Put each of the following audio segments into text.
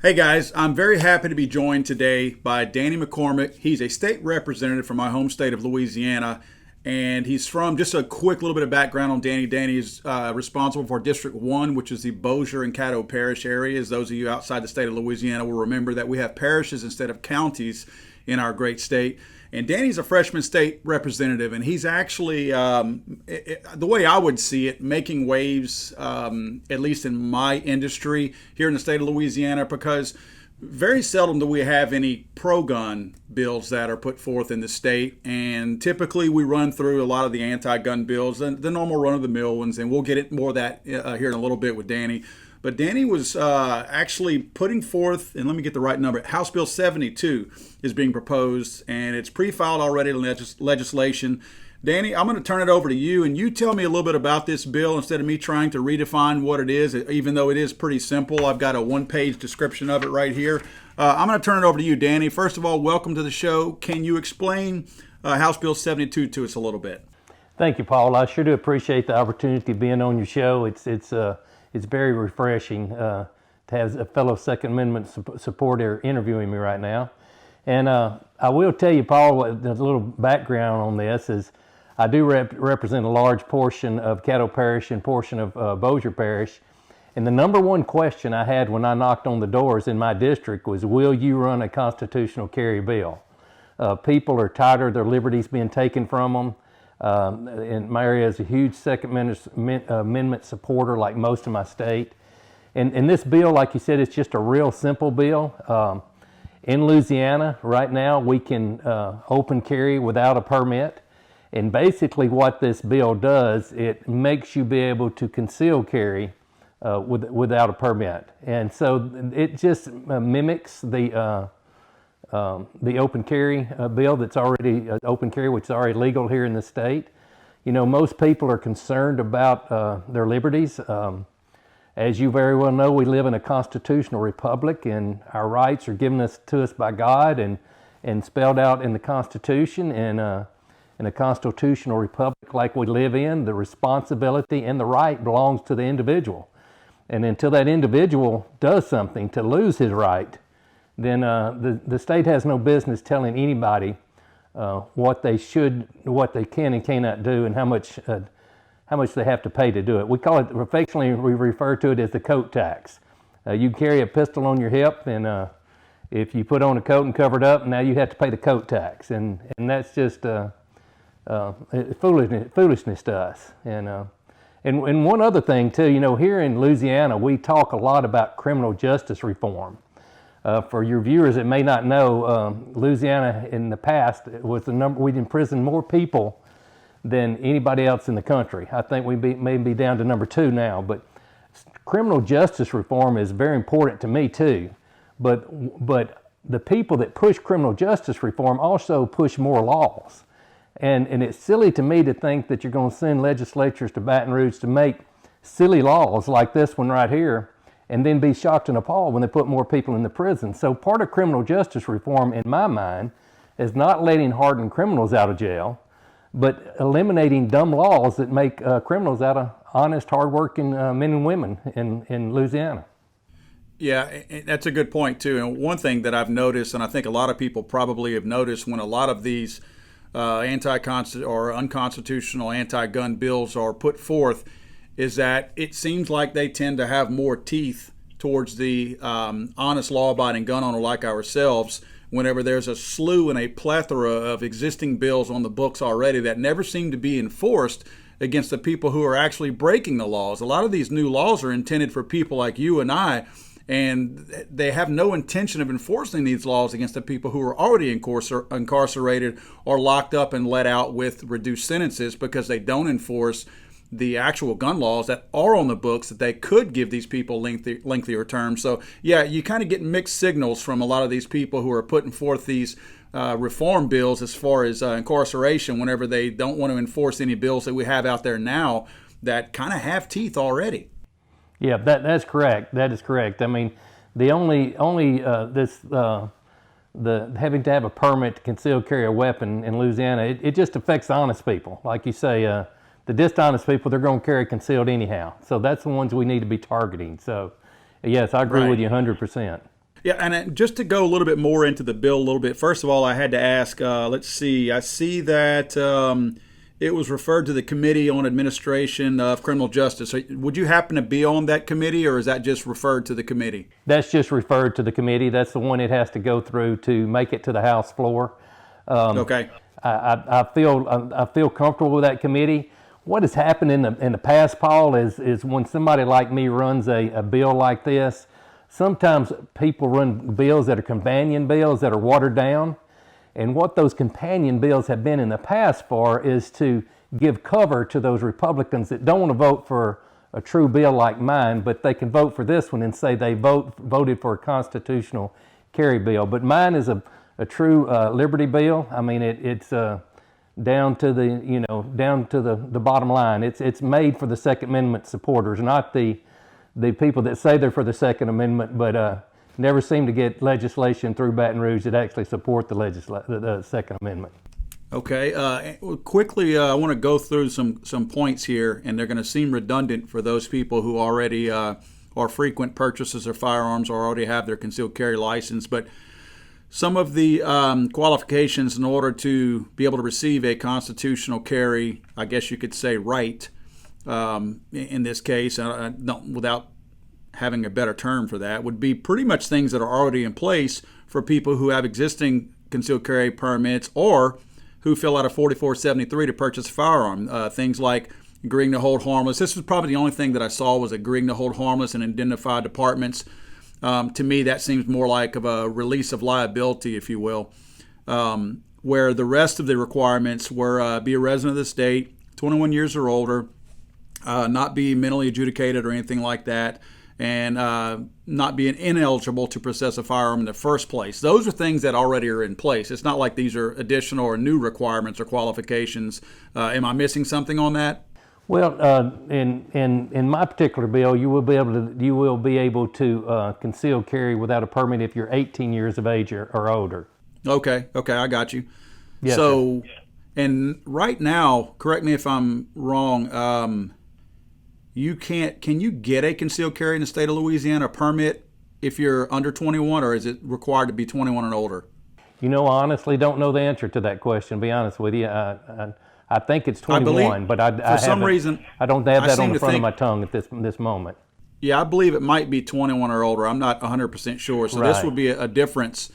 Hey guys, I'm very happy to be joined today by Danny McCormick. He's a state representative from my home state of Louisiana, and he's from, just a quick little bit of background on Danny. Danny is responsible for District 1, which is the Bossier and Caddo Parish areas. Those of you outside the state of Louisiana will remember that we have parishes instead of counties in our great state. And Danny's a freshman state representative, and he's actually, the way I would see it, making waves, at least in my industry here in the state of Louisiana, because very seldom do we have any pro-gun bills that are put forth in the state. And typically we run through a lot of the anti-gun bills, the normal run-of-the-mill ones, and we'll get it more of that here in a little bit with Danny. But Danny was actually putting forth, and let me get the right number, House Bill 72 is being proposed, and it's pre-filed already in legislation. Danny, I'm going to turn it over to you, and you tell me a little bit about this bill instead of me trying to redefine what it is, even though it is pretty simple. I've got a one-page description of it right here. I'm going to turn it over to you, Danny. First of all, welcome to the show. Can you explain House Bill 72 to us a little bit? Thank you, Paul. I sure do appreciate the opportunity of being on your show. It's very refreshing to have a fellow Second Amendment supporter interviewing me right now. And I will tell you, Paul, a little background on this is I do represent a large portion of Caddo Parish and portion of Bossier Parish. And the number one question I had when I knocked on the doors in my district was, will you run a constitutional carry bill? People are tired of their liberties being taken from them. And my area is a huge Second Amendment supporter, like most of my state. And this bill, like you said, it's just a real simple bill. In Louisiana, right now, we can open carry without a permit. And basically what this bill does, it makes you be able to conceal carry without a permit. And so it just mimics the open carry bill that's already open carry, which is already legal here in the state. You know, most people are concerned about their liberties. As you very well know, we live in a constitutional republic, and our rights are given to us by God and spelled out in the Constitution. And in a constitutional republic like we live in, the responsibility and the right belongs to the individual. And until that individual does something to lose his right, then the state has no business telling anybody what they can and cannot do, and how much they have to pay to do it. We call it, affectionately, we refer to it as the coat tax. You carry a pistol on your hip, and if you put on a coat and cover it up, now you have to pay the coat tax, and that's just foolishness to us. And one other thing too, you know, here in Louisiana, we talk a lot about criminal justice reform. For your viewers that may not know, Louisiana in the past was the number, we'd imprisoned more people than anybody else in the country. I think we may be down to number 2 now, but criminal justice reform is very important to me too. But the people that push criminal justice reform also push more laws. And it's silly to me to think that you're going to send legislatures to Baton Rouge to make silly laws like this one right here, and then be shocked and appalled when they put more people in the prison. So part of criminal justice reform, in my mind, is not letting hardened criminals out of jail, but eliminating dumb laws that make criminals out of honest, hardworking men and women in Louisiana. Yeah, that's a good point too. And one thing that I've noticed, and I think a lot of people probably have noticed, when a lot of these anti-constitutional or unconstitutional anti-gun bills are put forth, is that it seems like they tend to have more teeth towards the honest, law-abiding gun owner like ourselves, whenever there's a slew and a plethora of existing bills on the books already that never seem to be enforced against the people who are actually breaking the laws. A lot of these new laws are intended for people like you and I, and they have no intention of enforcing these laws against the people who are already incarcerated or locked up and let out with reduced sentences, because they don't enforce the actual gun laws that are on the books that they could give these people lengthier terms. So yeah, you kind of get mixed signals from a lot of these people who are putting forth these reform bills as far as incarceration, whenever they don't want to enforce any bills that we have out there now that kind of have teeth already. Yeah, that's correct. That is correct. I mean, the having to have a permit to conceal carry a weapon in Louisiana, it just affects the honest people. Like you say, the dishonest people, they're going to carry concealed anyhow. So that's the ones we need to be targeting. So yes, I agree with you 100%. Yeah, and just to go a little bit more into the bill a little bit, first of all, I had to ask, let's see, I see that it was referred to the Committee on Administration of Criminal Justice. So would you happen to be on that committee, or is that just referred to the committee? That's just referred to the committee. That's the one it has to go through to make it to the House floor. Okay. I feel comfortable with that committee. What has happened in the past, Paul, is when somebody like me runs a bill like this, sometimes people run bills that are companion bills that are watered down. And what those companion bills have been in the past for is to give cover to those Republicans that don't want to vote for a true bill like mine, but they can vote for this one and say they voted for a constitutional carry bill. But mine is a true liberty bill. I mean, it's down to the bottom line. It's made for the Second Amendment supporters, not the people that say they're for the Second Amendment, but never seem to get legislation through Baton Rouge that actually support the Second Amendment. Okay. Quickly, I want to go through some points here, and they're going to seem redundant for those people who already are frequent purchasers of firearms or already have their concealed carry license. But some of the qualifications in order to be able to receive a constitutional carry, I guess you could say right, in this case, without having a better term for that, would be pretty much things that are already in place for people who have existing concealed carry permits or who fill out a 4473 to purchase a firearm. Things like agreeing to hold harmless. This was probably the only thing that I saw was agreeing to hold harmless in identified departments. To me, that seems more like of a release of liability, if you will, where the rest of the requirements were be a resident of the state, 21 years or older, not be mentally adjudicated or anything like that, and not being ineligible to possess a firearm in the first place. Those are things that already are in place. It's not like these are additional or new requirements or qualifications. Am I missing something on that? Well, in my particular bill, you will be able to conceal carry without a permit if you're 18 years of age or older. Okay, I got you. Yes, so, sir. And right now, correct me if I'm wrong. Can you get a concealed carry in the state of Louisiana permit if you're under 21, or is it required to be 21 and older? You know, I honestly don't know the answer to that question, to be honest with you. I think it's 21, but I don't have that on the front of my tongue at this moment. Yeah, I believe it might be 21 or older. I'm not 100% sure. So This would be a difference,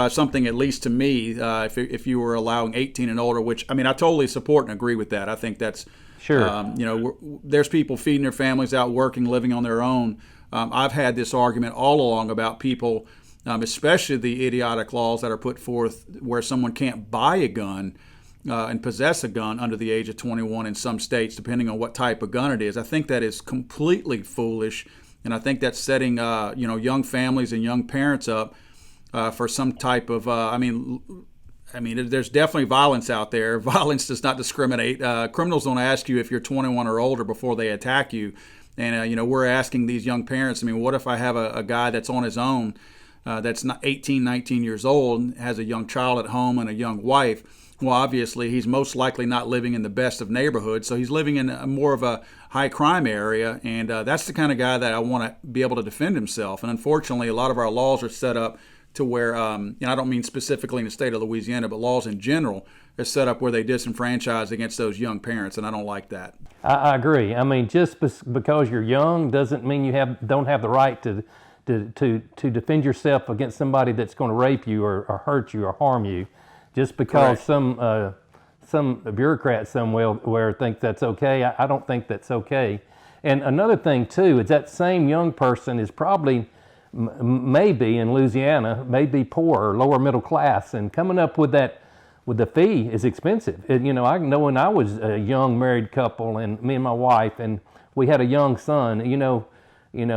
something at least to me, if you were allowing 18 and older, which, I mean, I totally support and agree with that. I think that's sure. There's people feeding their families out, working, living on their own. I've had this argument all along about people, especially the idiotic laws that are put forth where someone can't buy a gun and possess a gun under the age of 21 in some states, depending on what type of gun it is. I think that is completely foolish, and I think that's setting young families and young parents up for some type of I mean, there's definitely violence out there. Violence does not discriminate. Criminals don't ask you if you're 21 or older before they attack you. And, we're asking these young parents, what if I have a guy that's on his own, that's not 18, 19 years old, has a young child at home and a young wife? Well, obviously, he's most likely not living in the best of neighborhoods, so he's living in more of a high crime area, and that's the kind of guy that I want to be able to defend himself. And unfortunately, a lot of our laws are set up to where, I don't mean specifically in the state of Louisiana, but laws in general are set up where they disenfranchise against those young parents, and I don't like that. I agree. Just because you're young doesn't mean you don't have the right to defend yourself against somebody that's going to rape you or hurt you or harm you. Just because some bureaucrat somewhere thinks that's okay, I don't think that's okay. And another thing too is that same young person is probably maybe in Louisiana, maybe poor or lower middle class, and coming up with the fee is expensive. I know when I was a young married couple, and me and my wife, and we had a young son. Coming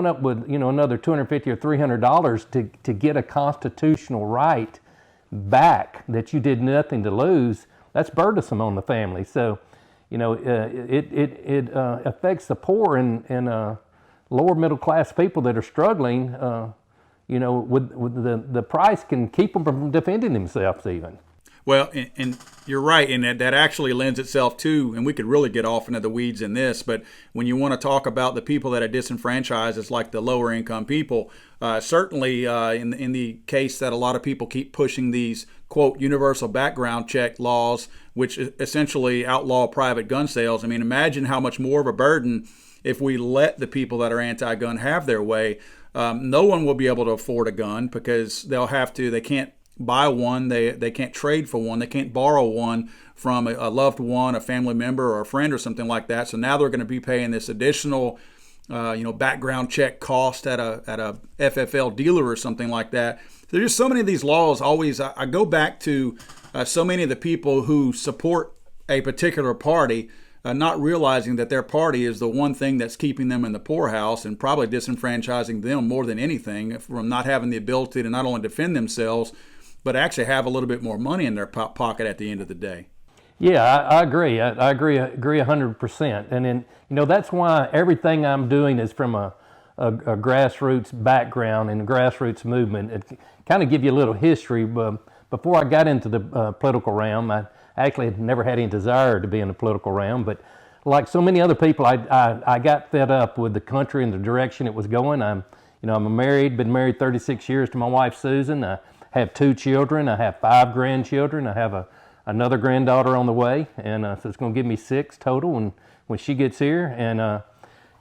up with another $250 or $300 to get a constitutional right back that you did nothing to lose, that's burdensome on the family. So, it affects the poor and lower middle class people that are struggling. With the price can keep them from defending themselves even. Well, and you're right, and that actually lends itself to, and we could really get off into the weeds in this, but when you want to talk about the people that are disenfranchised, it's like the lower income people. Certainly, in the case that a lot of people keep pushing these quote universal background check laws, which essentially outlaw private gun sales. I mean, imagine how much more of a burden if we let the people that are anti-gun have their way. No one will be able to afford a gun because they can't buy one, they can't trade for one, they can't borrow one from a loved one, a family member, or a friend or something like that. So now they're going to be paying this additional background check cost at a FFL dealer or something like that. There's just so many of these laws. Always, I go back to so many of the people who support a particular party, not realizing that their party is the one thing that's keeping them in the poorhouse and probably disenfranchising them more than anything from not having the ability to not only defend themselves, but actually have a little bit more money in their pocket at the end of the day. Yeah, I agree. I agree 100%. And then, that's why everything I'm doing is from a grassroots background and a grassroots movement. It kind of give you a little history. Before I got into the political realm, I actually had never had any desire to be in the political realm. But like so many other people, I got fed up with the country and the direction it was going. I'm been married 36 years to my wife, Susan. I have 2 children. I have 5 grandchildren. I have another granddaughter on the way, and so it's going to give me 6 total when she gets here. And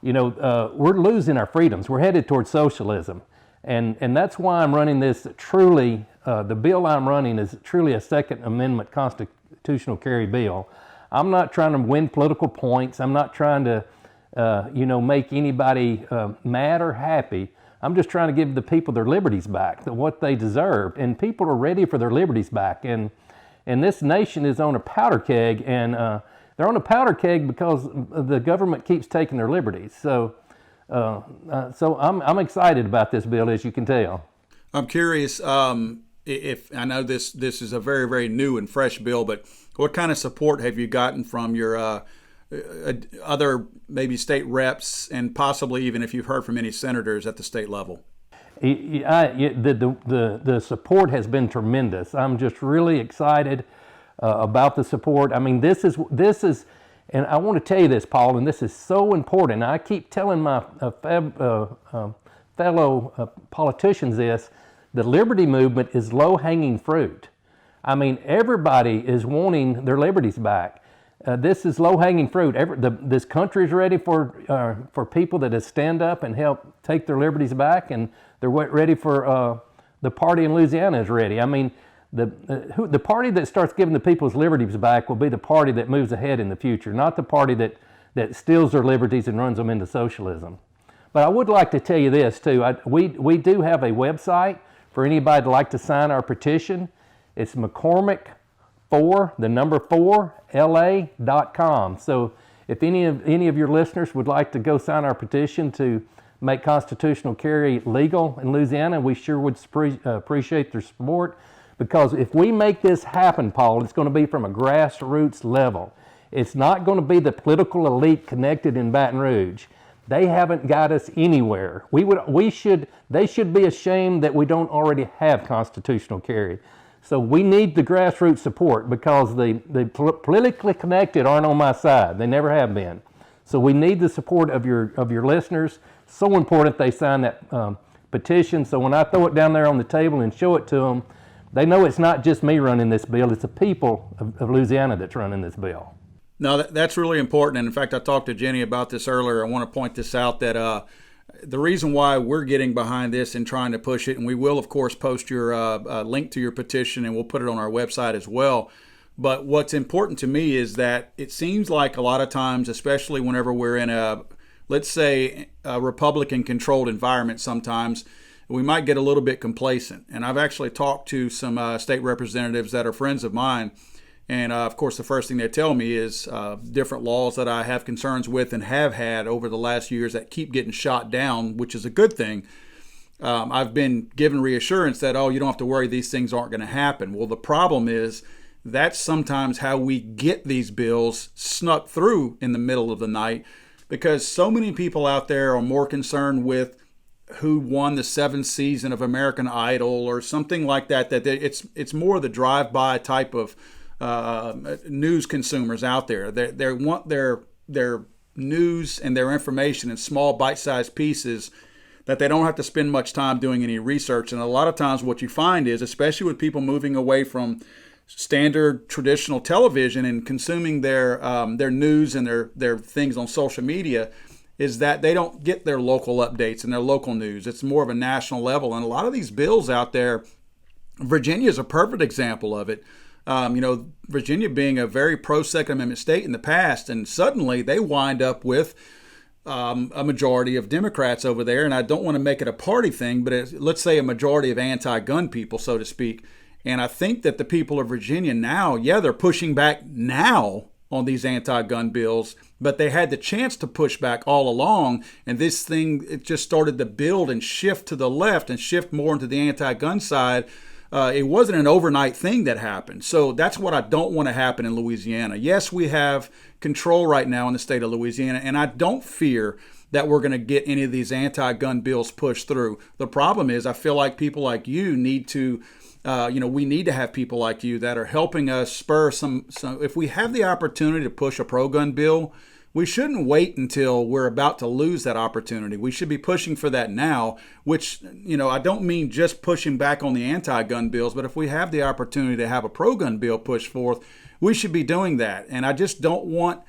we're losing our freedoms. We're headed towards socialism, and that's why I'm running this. Truly, the bill I'm running is truly a Second Amendment constitutional carry bill. I'm not trying to win political points. I'm not trying to, make anybody mad or happy. I'm just trying to give the people their liberties back, what they deserve. And people are ready for their liberties back. And this nation is on a powder keg, and they're on a powder keg because the government keeps taking their liberties. So I'm excited about this bill, as you can tell. I'm curious if I know this is a very, very new and fresh bill, but what kind of support have you gotten from your other maybe state reps, and possibly even if you've heard from any senators at the state level? The support has been tremendous. I'm just really excited about the support. I mean, this is, and I want to tell you this, Paul, and this is so important. I keep telling my fellow politicians this: the liberty movement is low-hanging fruit. I mean, everybody is wanting their liberties back. This is low-hanging fruit. This country is ready for people that stand up and help take their liberties back, and they're ready for the party in Louisiana is ready. I mean, the party that starts giving the people's liberties back will be the party that moves ahead in the future, not the party that steals their liberties and runs them into socialism. But I would like to tell you this too. We do have a website for anybody that'd like to sign our petition. It's McCormick 4 LA.com. So if any of your listeners would like to go sign our petition to make constitutional carry legal in Louisiana, we sure would appreciate their support, because if we make this happen, Paul, it's going to be from a grassroots level. It's not going to be the political elite connected in Baton Rouge. They haven't got us anywhere. They should be ashamed that we don't already have constitutional carry. So we need the grassroots support, because the politically connected aren't on my side. They never have been. So we need the support of your listeners. So important they sign that petition. So when I throw it down there on the table and show it to them, they know it's not just me running this bill. It's the people of Louisiana that's running this bill. No, that's really important. And in fact, I talked to Jenny about this earlier. I want to point this out, that the reason why we're getting behind this and trying to push it, and we will, of course, post your link to your petition, and we'll put it on our website as well. But what's important to me is that it seems like a lot of times, especially whenever we're in let's say, a Republican-controlled environment, sometimes we might get a little bit complacent. And I've actually talked to some state representatives that are friends of mine, and of course, the first thing they tell me is different laws that I have concerns with and have had over the last years that keep getting shot down, which is a good thing. I've been given reassurance that, you don't have to worry, these things aren't going to happen. Well, the problem is that's sometimes how we get these bills snuck through in the middle of the night, because so many people out there are more concerned with who won the 7th season of American Idol or something like that. That it's more the drive-by type of news consumers out there. They want their news and their information in small bite-sized pieces that they don't have to spend much time doing any research. And a lot of times what you find is, especially with people moving away from standard traditional television and consuming their news and their things on social media, is that they don't get their local updates and their local news. It's more of a national level. And a lot of these bills out there, Virginia is a perfect example of it. Virginia being a very pro-Second Amendment state in the past, and suddenly they wind up with a majority of Democrats over there. And I don't want to make it a party thing, but let's say a majority of anti-gun people, so to speak. And I think that the people of Virginia now, they're pushing back now on these anti-gun bills, but they had the chance to push back all along. And this thing, it just started to build and shift to the left and shift more into the anti-gun side. It wasn't an overnight thing that happened. So that's what I don't want to happen in Louisiana. Yes, we have control right now in the state of Louisiana, and I don't fear that we're going to get any of these anti-gun bills pushed through. The problem is I feel like people like you need to, we need to have people like you that are helping us spur some. If we have the opportunity to push a pro-gun bill, we shouldn't wait until we're about to lose that opportunity. We should be pushing for that now, which, I don't mean just pushing back on the anti-gun bills, but if we have the opportunity to have a pro-gun bill pushed forth, we should be doing that. And I just don't want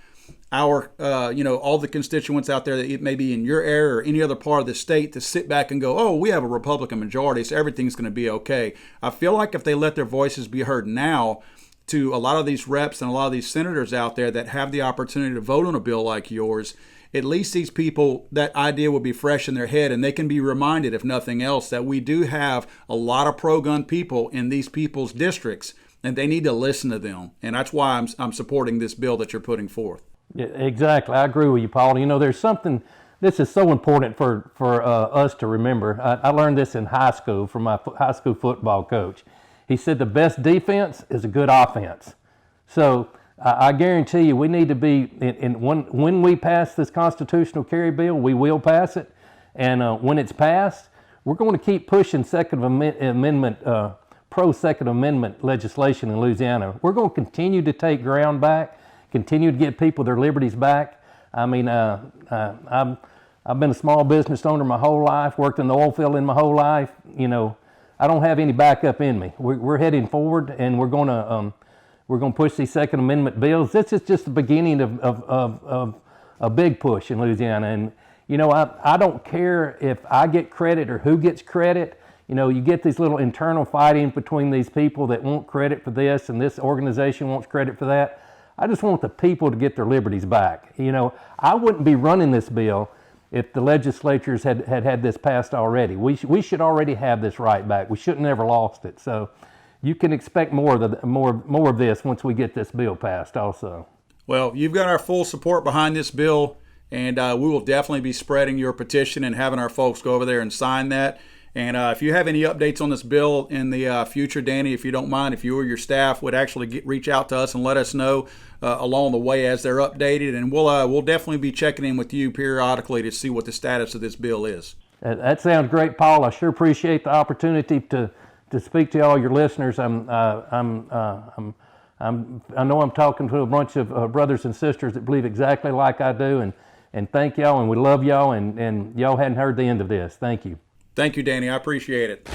our, all the constituents out there that it may be in your area or any other part of the state to sit back and go, oh, we have a Republican majority, so everything's going to be okay. I feel like if they let their voices be heard now, to a lot of these reps and a lot of these senators out there that have the opportunity to vote on a bill like yours, at least these people, that idea will be fresh in their head, and they can be reminded, if nothing else, that we do have a lot of pro-gun people in these people's districts, and they need to listen to them. And that's why I'm supporting this bill that you're putting forth. Yeah, exactly. I agree with you, Paul. There's something, this is so important for us to remember. I learned this in high school from my high school football coach. He said the best defense is a good offense. So I guarantee you we need to be, when we pass this constitutional carry bill, we will pass it. And when it's passed, we're going to keep pushing pro-Second Amendment legislation in Louisiana. We're going to continue to take ground back, continue to get people their liberties back. I mean, I've been a small business owner my whole life, worked in the oil field in my whole life. I don't have any backup in me. We're heading forward, and we're going to push these Second Amendment bills. This is just the beginning of a big push in Louisiana. And I don't care if I get credit or who gets credit. You get these little internal fighting between these people that want credit for this, and this organization wants credit for that. I just want the people to get their liberties back. I wouldn't be running this bill if the legislatures had this passed already. We should already have this right back. We shouldn't have never lost it. So you can expect more of this once we get this bill passed also. Well, you've got our full support behind this bill, and we will definitely be spreading your petition and having our folks go over there and sign that. And if you have any updates on this bill in the future, Danny, if you don't mind, if you or your staff would actually reach out to us and let us know along the way as they're updated, and we'll definitely be checking in with you periodically to see what the status of this bill is. That sounds great, Paul. I sure appreciate the opportunity to speak to all your listeners. I know I'm talking to a bunch of brothers and sisters that believe exactly like I do, and thank y'all, and we love y'all, and y'all hadn't heard the end of this. Thank you. Thank you, Danny. I appreciate it.